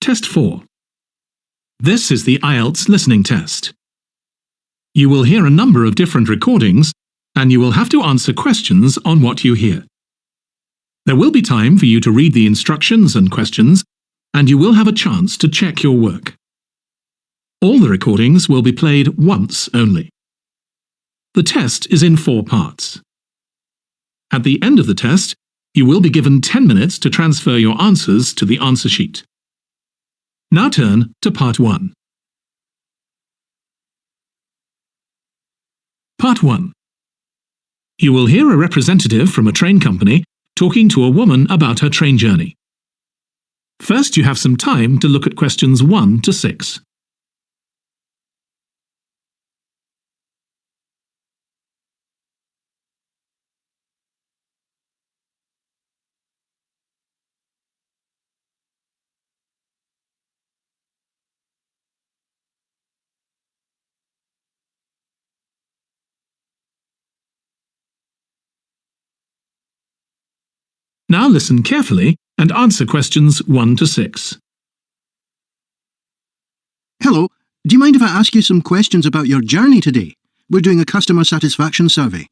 Test 4. This is the IELTS listening test. You will hear a number of different recordings, and you will have to answer questions on what you hear. There will be time for you to read the instructions and questions, and you will have a chance to check your work. All the recordings will be played once only. The test is in 4 parts. At the end of the test, you will be given 10 minutes to transfer your answers to the answer sheet. Now turn to Part 1. Part 1. You will hear a representative from a train company talking to a woman about her train journey. First, you have some time to look at questions 1 to 6. Now listen carefully and answer questions 1 to 6. Hello, do you mind if I ask you some questions about your journey today? We're doing a customer satisfaction survey.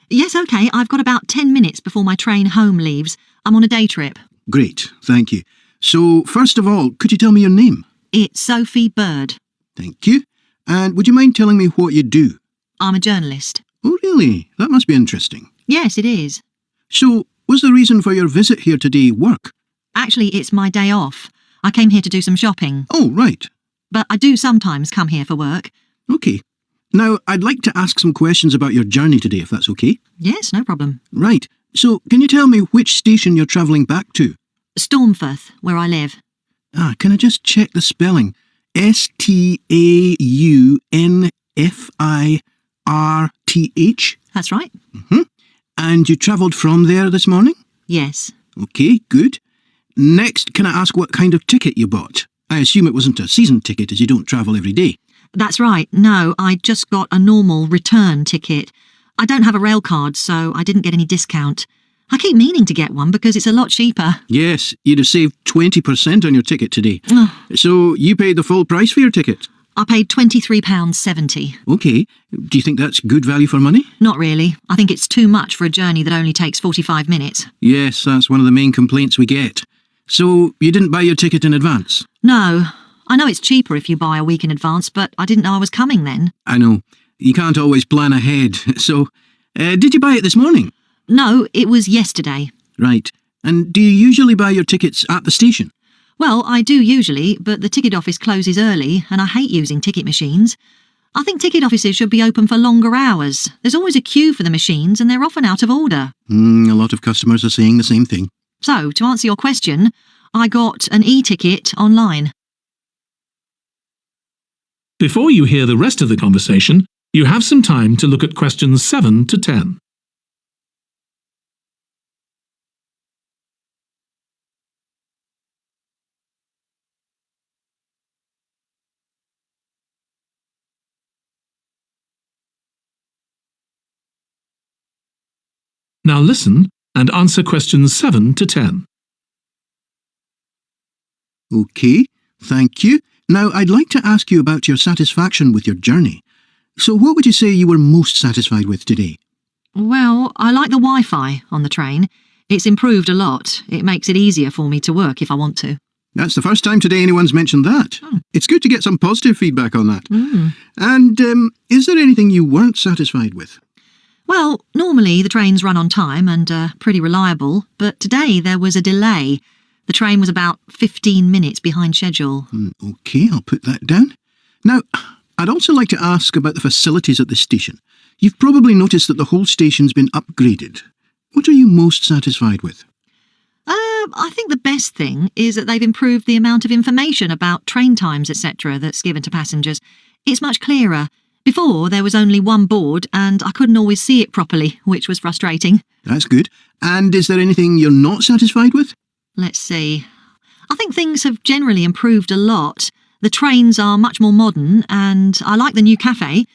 Yes, OK. I've got about 10 minutes before my train home leaves. I'm on a day trip. Great, thank you. So, first of all, could you tell me your name? It's Sophie Bird. Thank you. And would you mind telling me what you do? I'm a journalist. Oh, really? That must be interesting. Yes, it is. So, was the reason for your visit here today work? Actually, it's my day off. I came here to do some shopping. Oh, right. But I do sometimes come here for work. OK. Now, I'd like to ask some questions about your journey today, if that's OK. Yes, no problem. Right. So, can you tell me which station you're travelling back to? Stormforth, where I live. Can I just check the spelling? Staunfirth? That's right. And you travelled from there this morning? Yes. OK, good. Next, can I ask what kind of ticket you bought? I assume it wasn't a season ticket, as you don't travel every day. That's right. No, I just got a normal return ticket. I don't have a rail card, so I didn't get any discount. I keep meaning to get one because it's a lot cheaper. Yes, you'd have saved 20% on your ticket today. So you paid the full price for your ticket? I paid £23.70. OK. Do you think that's good value for money? Not really. I think it's too much for a journey that only takes 45 minutes. Yes, that's one of the main complaints we get. So you didn't buy your ticket in advance? No. I know it's cheaper if you buy a week in advance, but I didn't know I was coming then. I know. You can't always plan ahead. So, did you buy it this morning? No, it was yesterday. Right. And do you usually buy your tickets at the station? Well, I do usually, but the ticket office closes early, and I hate using ticket machines. I think ticket offices should be open for longer hours. There's always a queue for the machines, and they're often out of order. A lot of customers are saying the same thing. So, to answer your question, I got an e-ticket online. Before you hear the rest of the conversation, you have some time to look at questions 7 to 10. Now listen and answer questions 7 to 10. OK, thank you. Now, I'd like to ask you about your satisfaction with your journey. So what would you say you were most satisfied with today? Well, I like the Wi-Fi on the train. It's improved a lot. It makes it easier for me to work if I want to. That's the first time today anyone's mentioned that. It's good to get some positive feedback on that. And is there anything you weren't satisfied with? Well, normally the trains run on time and are pretty reliable, but today there was a delay. The train was about 15 minutes behind schedule. OK, I'll put that down. Now, I'd also like to ask about the facilities at the station. You've probably noticed that the whole station's been upgraded. What are you most satisfied with? I think the best thing is that they've improved the amount of information about train times, etc. that's given to passengers. It's much clearer. Before, there was only one board and I couldn't always see it properly, which was frustrating. That's good. And is there anything you're not satisfied with? Let's see. I think things have generally improved a lot. The trains are much more modern and I like the new cafe.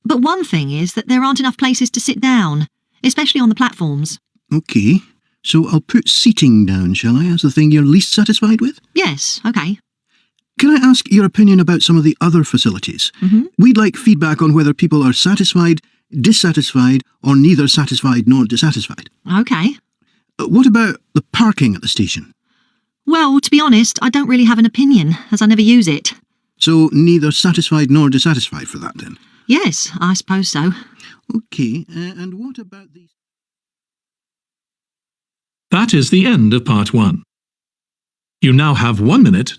But one thing is that there aren't enough places to sit down, especially on the platforms. OK, so I'll put seating down, shall I, as the thing you're least satisfied with? Yes, OK. Can I ask your opinion about some of the other facilities? We'd like feedback on whether people are satisfied, dissatisfied, or neither satisfied nor dissatisfied. OK. What about the parking at the station? Well, to be honest, I don't really have an opinion, as I never use it. So neither satisfied nor dissatisfied for that, then? Yes, I suppose so. OK, and what about the... That is the end of part 1. You now have 1 minute